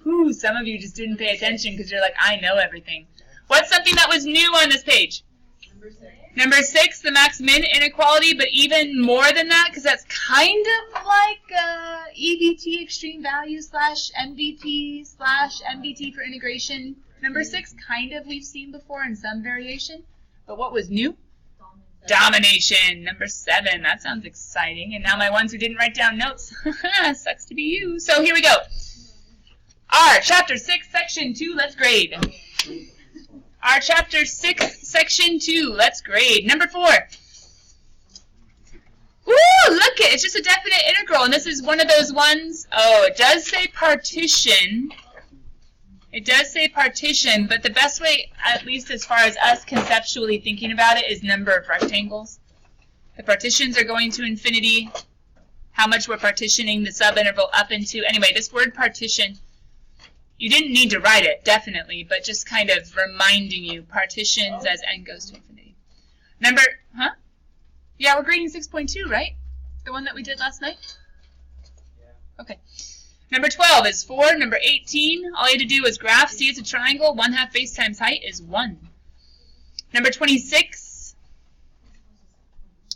Ooh, some of you just didn't pay attention because you're like, I know everything. What's something that was new on this page? Number 6. Number 6, the max-min inequality, but even more than that, because that's kind of like EVT, extreme value, / MVT / MVT for integration. Number 6, kind of we've seen before in some variation. But what was new? Domination. Number 7. That sounds exciting. And now my ones who didn't write down notes. Sucks to be you. So here we go. Our Chapter 6, Section 2, let's grade. Our Chapter 6, Section 2, let's grade. Number 4. Ooh, look it. It's just a definite integral. And this is one of those ones. Oh, it does say partition. It does say partition, but the best way, at least as far as us conceptually thinking about it, is number of rectangles. The partitions are going to infinity. How much we're partitioning the subinterval up into. Anyway, this word partition, you didn't need to write it, definitely, but just kind of reminding you, partitions as n goes to infinity. Number, Yeah, we're grading 6.2, right? The one that we did last night? Yeah. Okay. Number 12 is 4. Number 18, all you had to do was graph. See, it's a triangle. 1/2 base times height is 1. Number 26.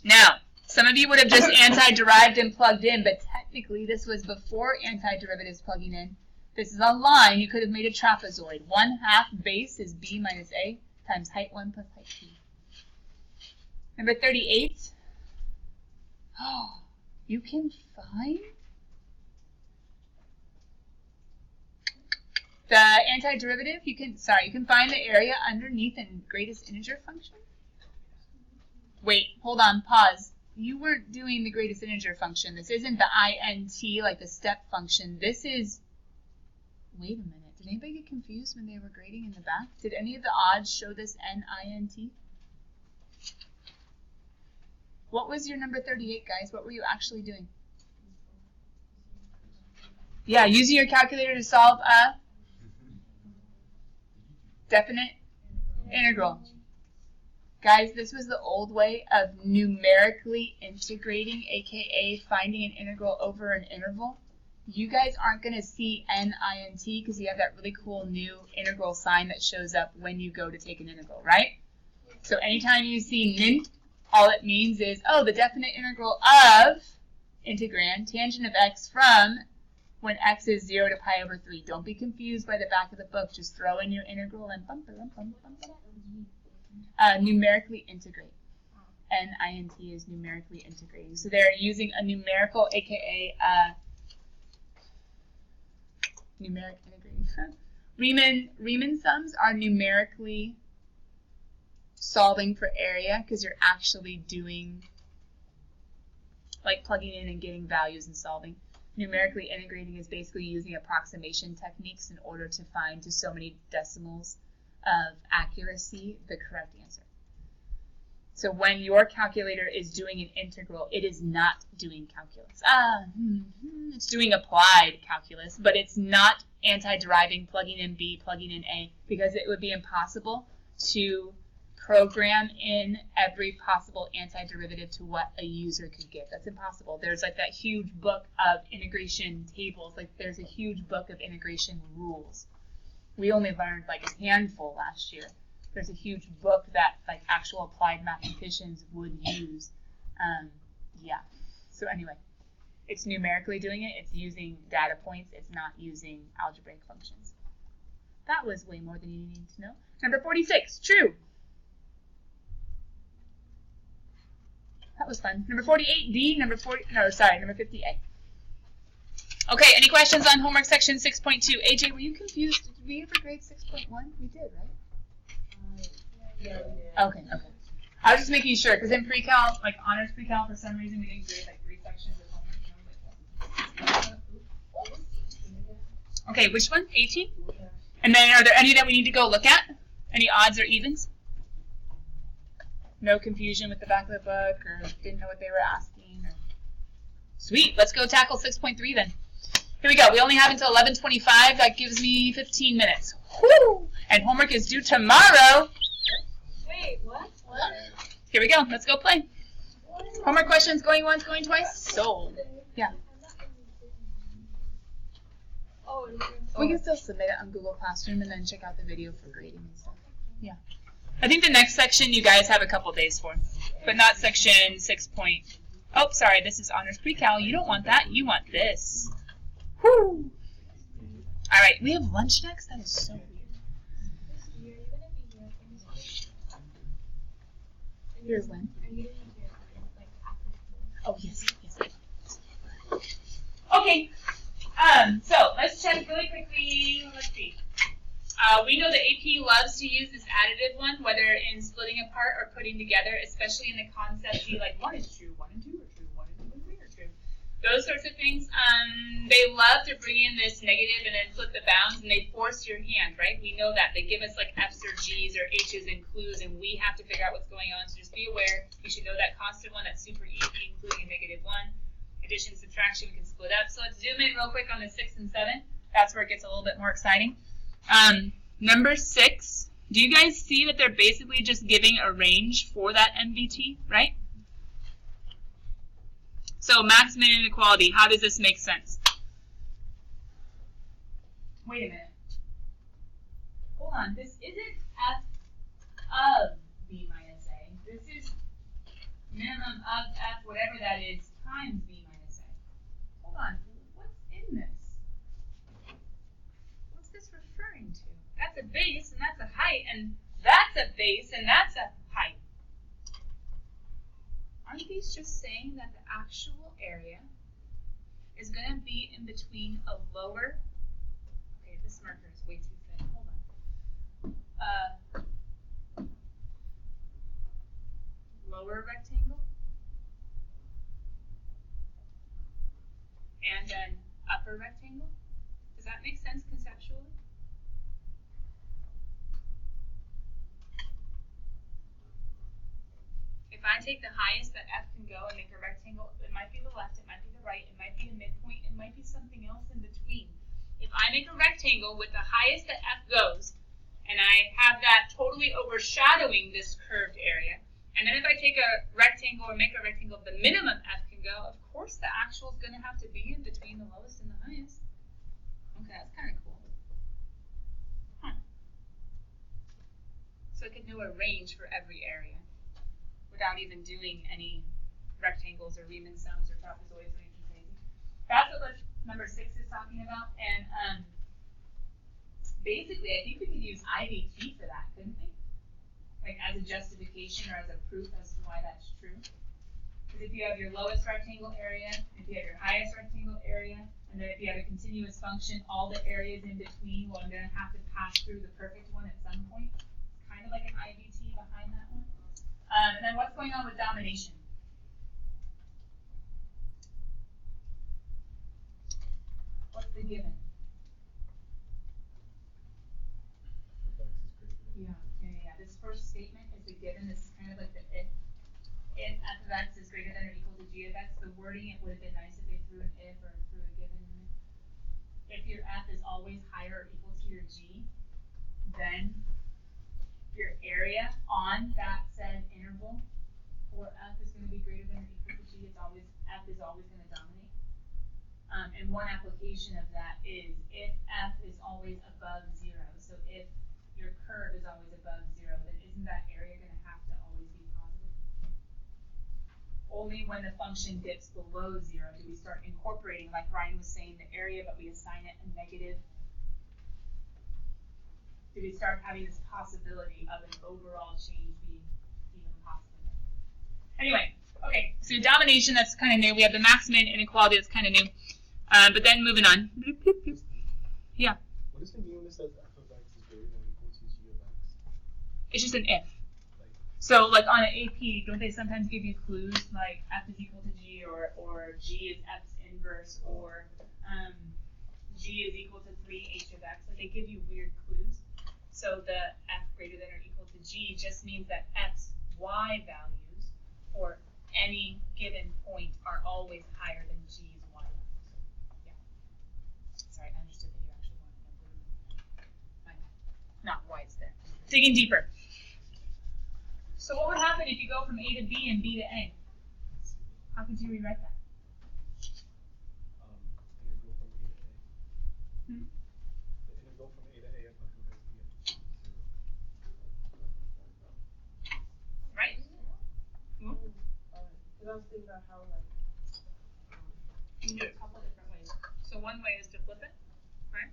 Now, some of you would have just anti-derived and plugged in, but technically this was before antiderivatives plugging in. This is a line. You could have made a trapezoid. 1/2 base is b minus a times height 1 plus height 2. Number 38. Oh, you can find the antiderivative. You can find the area underneath in greatest integer function. Wait, hold on, pause. You weren't doing the greatest integer function. This isn't the int, like the step function. This is, wait a minute. Did anybody get confused when they were grading in the back? Did any of the odds show this nint? What was your number 38, guys? What were you actually doing? Yeah, using your calculator to solve a definite integral. Guys, this was the old way of numerically integrating, aka finding an integral over an interval. You guys aren't going to see nint because you have that really cool new integral sign that shows up when you go to take an integral, right? So anytime you see nint, all it means is, oh, the definite integral of integrand tangent of x from when x is 0 to pi over 3. Don't be confused by the back of the book. Just throw in your integral and numerically integrate. NINT is numerically integrating. So they're using a numerical, aka numeric integrating. Riemann sums are numerically solving for area because you're actually doing, like plugging in and getting values and solving. Numerically integrating is basically using approximation techniques in order to find to so many decimals of accuracy the correct answer. So when your calculator is doing an integral, it is not doing calculus. It's doing applied calculus, but it's not anti-deriving, plugging in b, plugging in a, because it would be impossible to program in every possible antiderivative to what a user could get. That's impossible. There's like that huge book of integration tables. Like there's a huge book of integration rules. We only learned like a handful last year. There's a huge book that like actual applied mathematicians would use. Yeah. So anyway, it's numerically doing it. It's using data points. It's not using algebraic functions. That was way more than you need to know. Number 46, true. That was fun. Number 48D, number 50A. Okay, any questions on homework section 6.2? AJ, were you confused? Did we ever grade 6.1? We did, right? Yeah, we did. Okay. I was just making sure, because in pre-cal, like honors pre-cal, for some reason we didn't grade like 3 sections of homework. Okay, which one? 18? And then are there any that we need to go look at? Any odds or evens? No confusion with the back of the book, or didn't know what they were asking. Or... Sweet, let's go tackle 6.3 then. Here we go. We only have until 11:25. That gives me 15 minutes. Woo! And homework is due tomorrow. Wait, what? Here we go. Let's go play. Homework questions going once, going twice. Sold. Yeah. Oh, We can still submit it on Google Classroom and then check out the video for grading and stuff. Yeah. I think the next section you guys have a couple days for, but not section 6 point. Oh, sorry, this is honors pre-cal. You don't want that. You want this. Woo! All right, we have lunch next. That is so weird. Here when? Oh yes, yes. Okay. So let's check really quickly. Let's see. We know the AP loves to use this additive one, whether in splitting apart or putting together, especially in the concept like 1 and 2, 1 and 2 are true, 1 and 2 and 3 are true. Those sorts of things. They love to bring in this negative and then flip the bounds, and they force your hand, right? We know that. They give us like F's or G's or H's and clues, and we have to figure out what's going on. So just be aware. You should know that constant one. That's super easy, including a -1. Addition, subtraction, we can split up. So let's zoom in real quick on the 6 and 7. That's where it gets a little bit more exciting. Number 6, do you guys see that they're basically just giving a range for that MVT, right? So maximum inequality, how does this make sense? Wait a minute. Hold on, this isn't F of B minus A. This is minimum of F, whatever that is, times B minus A. Hold on, what's in this? What's this referring to? That's a base, and that's a height, and that's a base, and that's a height. Aren't these just saying that the actual area is going to be in between a lower, okay, this marker is way too thin, hold on, lower rectangle, and then upper rectangle? Does that make sense conceptually? If I take the highest that F can go and make a rectangle, it might be the left, it might be the right, it might be a midpoint, it might be something else in between. If I make a rectangle with the highest that F goes, and I have that totally overshadowing this curved area, and then if I take a rectangle or make a rectangle of the minimum F can go, of course the actual is going to have to be in between the lowest and the highest. Okay, that's kind of cool. Huh. So I could know a range for every area without even doing any rectangles or Riemann sums or trapezoids or anything crazy. That's what number 6 is talking about. And basically, I think we could use IVT for that, couldn't we? Like as a justification or as a proof as to why that's true. Because if you have your lowest rectangle area, if you have your highest rectangle area, and then if you have a continuous function, all the areas in between, well, I'm going to have to pass through the perfect one at some point. It's kind of like an IVT behind that one. And then what's going on with domination? What's the given? Yeah. This first statement is the given. This is kind of like the if. If f of x is greater than or equal to g of x, the wording, it would have been nice if they threw an if or threw a given in it. If your f is always higher or equal to your g, then your area on that said interval for f is going to be greater than or equal to g. F is always going to dominate. And one application of that is if f is always above 0. So if your curve is always above 0, then isn't that area going to have to always be positive? Only when the function dips below 0 do we start incorporating, like Ryan was saying, the area, but we assign it a negative. Do we start having this possibility of an overall change being even possible? Anyway, okay, so domination, that's kind of new. We have the maximum inequality, that's kind of new. But then moving on. Yeah. What does it mean when it says f of x is greater than or equal to g of x? It's just an if. So like on an AP, don't they sometimes give you clues like f is equal to g or g is f's inverse or g is equal to 3h of x? So they give you weird clues. So the f greater than or equal to g just means that f's y values for any given point are always higher than g's y values. Yeah. Sorry, I understood that you actually wanted to know. Fine. Not why it's there. Digging deeper. So what would happen if you go from A to B and B to A? How could you rewrite that? Integral from A to A. The integral from a to a of f of x dx. Right? Because I was thinking about how, like, You can do it a couple different ways. So one way is to flip it, right?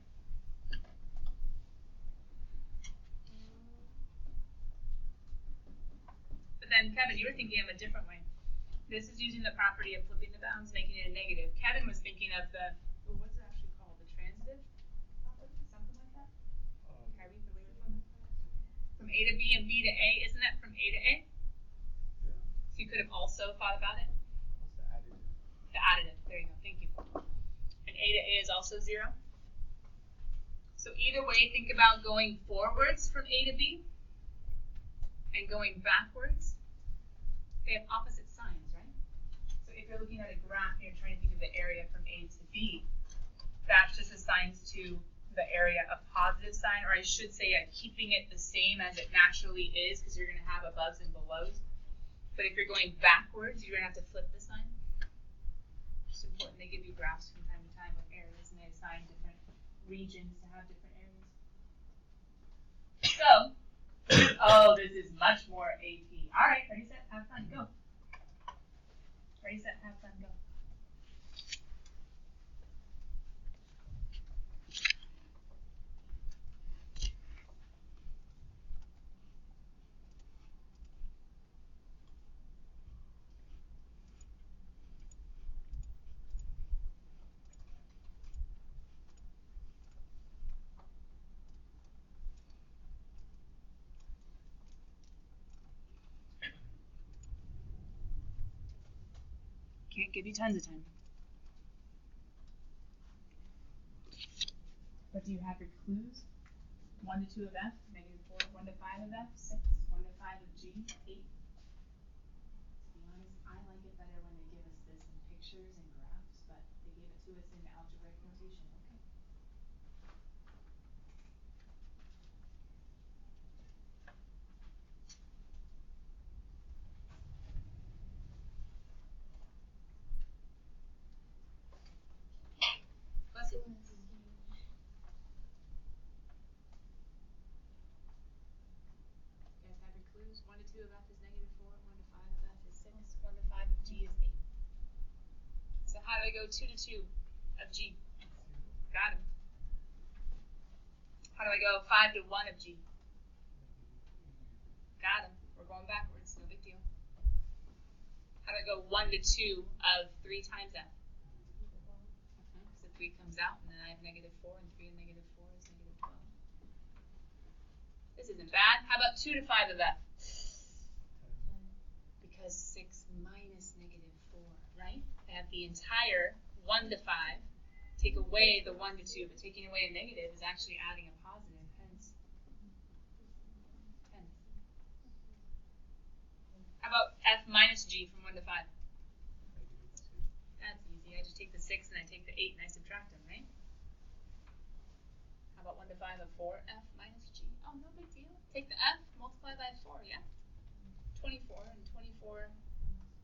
But then, Kevin, you were thinking of a different way. This is using the property of flipping the bounds, making it a negative. Kevin was thinking of the, what's it actually called? The transitive property? Something like that? Can I read the later one? From A to B and B to A, isn't that from A to A? Yeah. So you could have also thought about it. What's the additive? The additive, there you go, thank you. And A to A is also 0. So either way, think about going forwards from A to B and going backwards. They have opposite signs, right? So if you're looking at a graph and you're trying to think of the area from A to B, that just assigns to the area a positive sign, or I should say keeping it the same as it naturally is, because you're going to have aboves and belows. But if you're going backwards, you're going to have to flip the sign. It's important. They give you graphs from time to time with areas, and they assign different regions to have different areas. So, oh, this is much more AP. All right, ready, set, have fun, go. Ready, set, have fun, go. Can't give you tons of time. But do you have your clues? 1 to 2 of F, -4, 1 to 5 of F, 6, 1 to 5 of G, 8. To be honest, I like it better when they give us this in pictures and graphs, but they gave it to us in algebraic notation. Okay. Bless you. You guys have your clues? 1 to 2 of F is -4, 1 to 5 of F is 6, 1 to 5 of G is 8. So how do I go 2 to 2 of G? Got him. How do I go 5 to 1 of G? Got him. We're going backwards, no big deal. How do I go 1 to 2 of 3 times F? So 3 comes out, and then I have -4, and 3 and -4 is -12. This isn't bad. How about 2 to 5 of F? Because 6 minus -4, right? I have the entire 1 to 5. Take away the 1 to 2, but taking away a negative is actually adding a positive, hence. How about F minus G from 1 to 5? That's easy. I just take the 6 and I take the 8 and I subtract them, right? How about 1 to 5 of 4? F minus G. Oh, no big deal. Take the F, multiply by 4, yeah? 24, and 24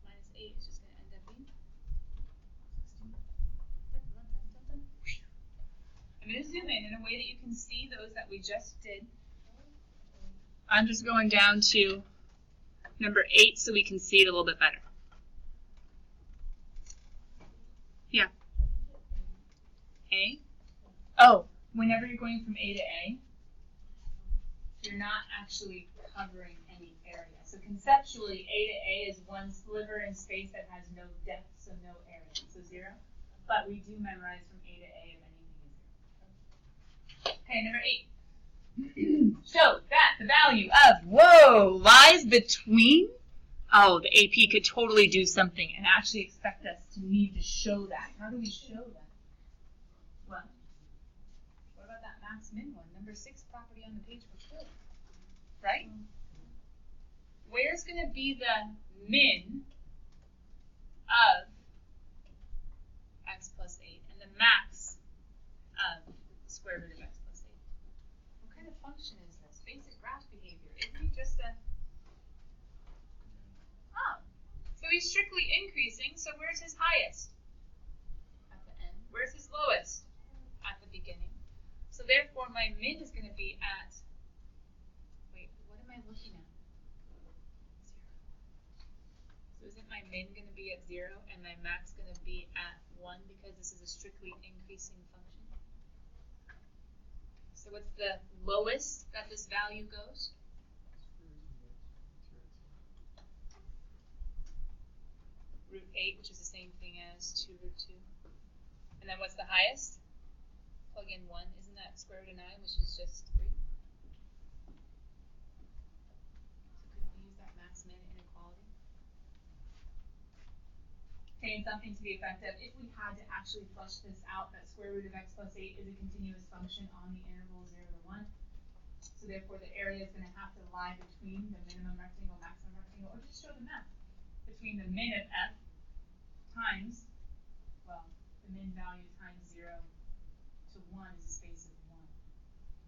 minus 8 is just going to end up being 16. I'm going to zoom in a way that you can see those that we just did. I'm just going down to number 8 so we can see it a little bit better. Yeah. A? Oh, whenever you're going from A to A, you're not actually covering any area. So conceptually, A to A is one sliver in space that has no depth, so no area, so 0. But we do memorize from A to A if anything is 0. Okay, number 8. Show that the value of, whoa, lies between. Oh, the AP could totally do something and actually expect us to need to show that. How do we show that? Well, what about that max min one? Number 6 property on the page before. Right? Where's going to be the min of x plus 8 and the max of square root of x plus 8? What kind of function is this? Basic graph behavior. Isn't he just a... Oh. So he's strictly increasing, so where's his highest? At the end. Where's his lowest? At the beginning. my min is going to be at, wait, what am I looking at? 0. So isn't my min going to be at 0 and my max going to be at 1 because this is a strictly increasing function? So what's the lowest that this value goes? Root 8, which is the same thing as 2 root 2. And then what's the highest? Plug in 1. Isn't that square root of 9, which is just 3? So couldn't we use that max min inequality? Saying something to the effect of, if we had to actually flush this out, that square root of x plus 8 is a continuous function on the interval 0 to 1. So therefore the area is going to have to lie between the minimum rectangle, maximum rectangle, or just show the math. Between the min of f times, well, the min value times 0 to 1 is a space of 1.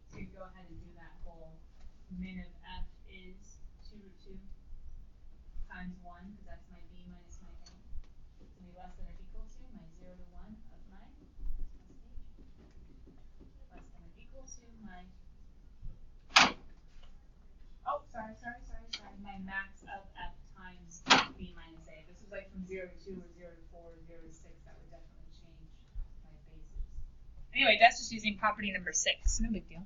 So you go ahead and do that whole min of f is 2 root 2 times 1, because that's my b minus my a. It's going to be less than or equal to my 0 to 1 of my x plus h. Less than or equal to my, oh, sorry, my max of f times b minus a. This was like from 0 to 2 or 0 to 4 or 0 to 6. That would definitely change my bases. Anyway, that's just using property number 6. No big deal.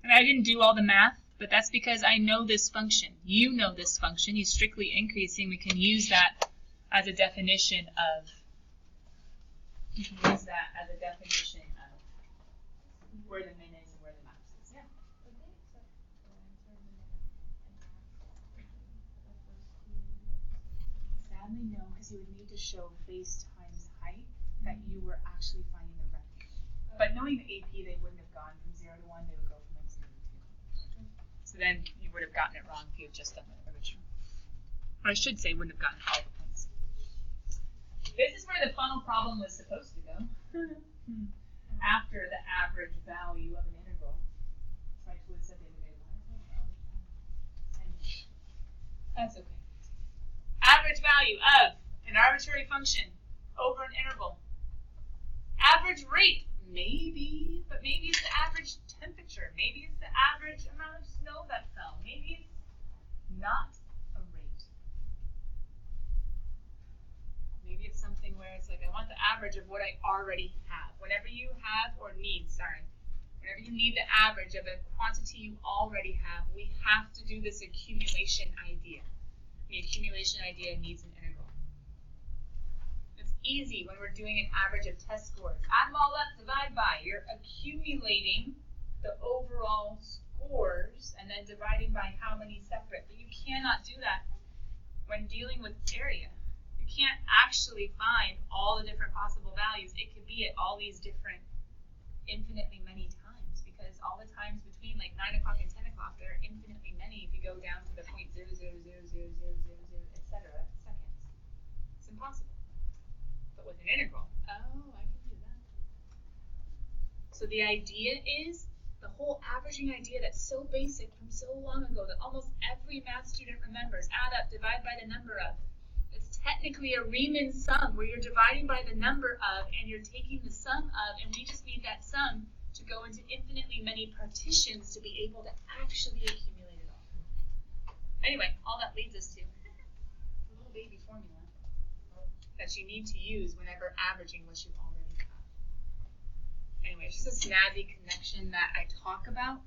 And I didn't do all the math, but that's because I know this function. You know this function. He's strictly increasing. We can use that as a definition of, where the min is and where the max is. Yeah. Sadly, no, because you would need to show base times height that you were actually finding the rectangle. But knowing the AP, they wouldn't have gone from 0 to 1, they would go from like 0 to 2. So then you would have gotten it wrong if you had just done the original. Or I should say, wouldn't have gotten all the points. This is where the funnel problem was supposed to go. After the average value of an integral. That's why Twid said the other day, why is that average value? Anyway, that's okay. Average value of an arbitrary function over an interval. Average rate, maybe, but maybe it's the average temperature. Maybe it's the average amount of snow that fell. Maybe it's not a rate. Maybe it's something where it's like, I want the average of what I already have. Whenever you have, or need, whenever you need the average of a quantity you already have, we have to do this accumulation idea. The accumulation idea needs an integral. It's easy when we're doing an average of test scores. Add them all up, divide by. You're accumulating the overall scores and then dividing by how many separate. But you cannot do that when dealing with area. You can't actually find all the different possible values. It could be at all these different infinitely many times, because all the times between like 9 o'clock and 10 o'clock, there are infinitely many if you go down to the point 0, 0, 0, 0, 0, 0, 0, etc. seconds. It's impossible. But with an integral, oh, I can do that. So the idea is, the whole averaging idea that's so basic from so long ago that almost every math student remembers, add up, divide by the number of. It's technically a Riemann sum where you're dividing by the number of and you're taking the sum of, and we just need that sum to go into infinitely many partitions to be able to actually accumulate it all. Anyway, all that leads us to a little baby formula that you need to use whenever averaging what you already have. Anyway, it's just a snazzy connection that I talk about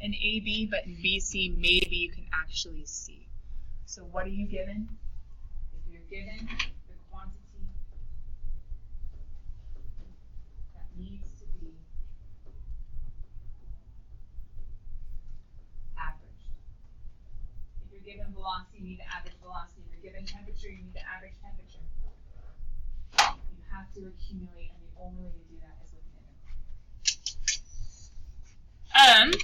in AB, but in BC, maybe you can actually see. So what are you given? If you're given the quantity that needs to be averaged. If you're given velocity, you need the average velocity. If you're given temperature, you need the average temperature. You have to accumulate, and the only way to do that is with an integral.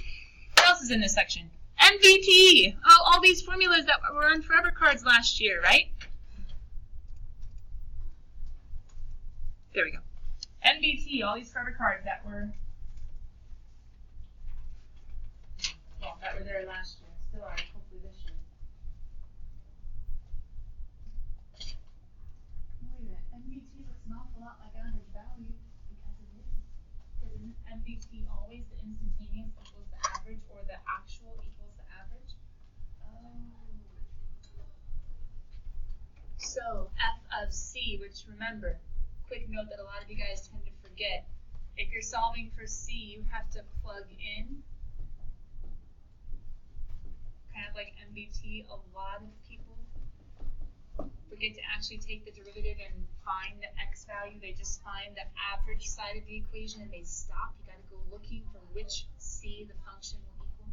What else is in this section? MVT. Oh, all these formulas that were on forever cards last year, right? There we go. MVT, all these forever cards that were, well, that were there last year. Still are, hopefully this year. Wait a minute. MVT looks an awful lot like average value because it is. MBT always the instantaneous equals the average, or the actual equals the average? So f of c, which remember, quick note that a lot of you guys tend to forget. If you're solving for c, you have to plug in. Kind of like MBT, a lot of people forget to actually take the derivative and find the x value. They just find the average side of the equation and they stop. You got to go looking for which c the function will equal.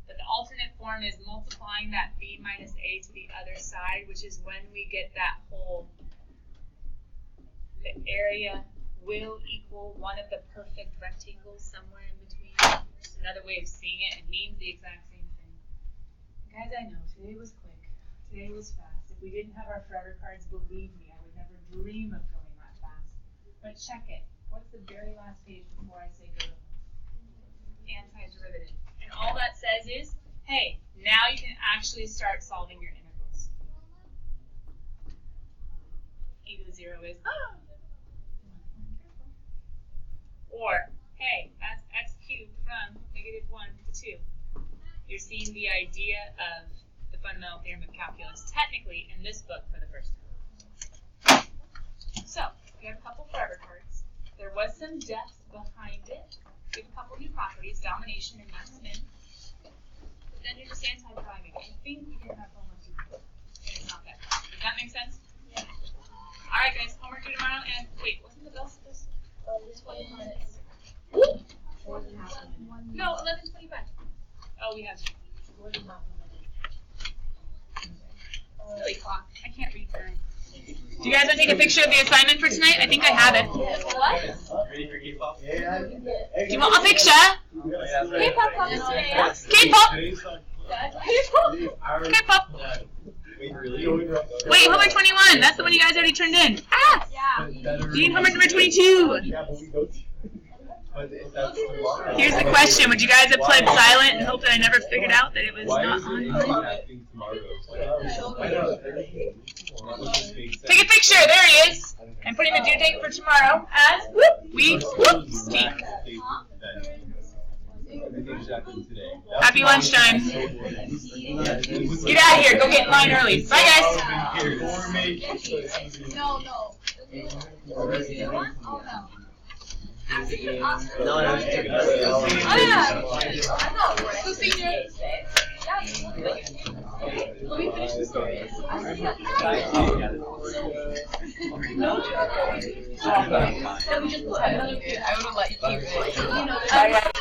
But the alternate form is multiplying that b minus a to the other side, which is when we get that whole, the area will equal one of the perfect rectangles somewhere in between. Just another way of seeing it. It means the exact same thing. Guys, I know, today was quick. Today was fast. If we didn't have our forever cards, believe me, I would never dream of going that fast. But check it. What's the very last page before I say go? Antiderivative. And all that says is, hey, now you can actually start solving your integrals. E to the 0 is, or, hey, that's x cubed from -1 to 2. You're seeing the idea of the fundamental theorem of calculus technically in this book for the first time. So, we have a couple forever cards. There was some depth behind it. We have a couple new properties, domination and maximum. But then you're just anti-priming. I think we didn't have homework to do. And it's not that bad. Does that make sense? Yeah. Alright guys, homework due tomorrow, and wait, wasn't the bell supposed to? 20 minutes. No, 11:25. Oh, we have silly clock. I can't read time. Do you guys want to take a picture of the assignment for tonight? I think I have it. What? Ready for K-pop? Do you want a picture? K-pop comes today. K-pop! K-pop. K-pop! Wait, really? Wait, homework 21. That's the one you guys already turned in. Ah! Yeah. You need homework number 22. Yeah, but we go to. But if that's tomorrow. Here's the question. Would you guys have played silent and hope that I never figured out that it was Why not is it on? happening tomorrow? Take a picture. There he is. I'm putting the due date for tomorrow as we speak. Happy lunchtime. Get out of here. Go get in line early. Bye, guys. No. Oh, no. No, Oh, yeah. I know. So, senior. Let me finish the story. No. I would have let you keep it.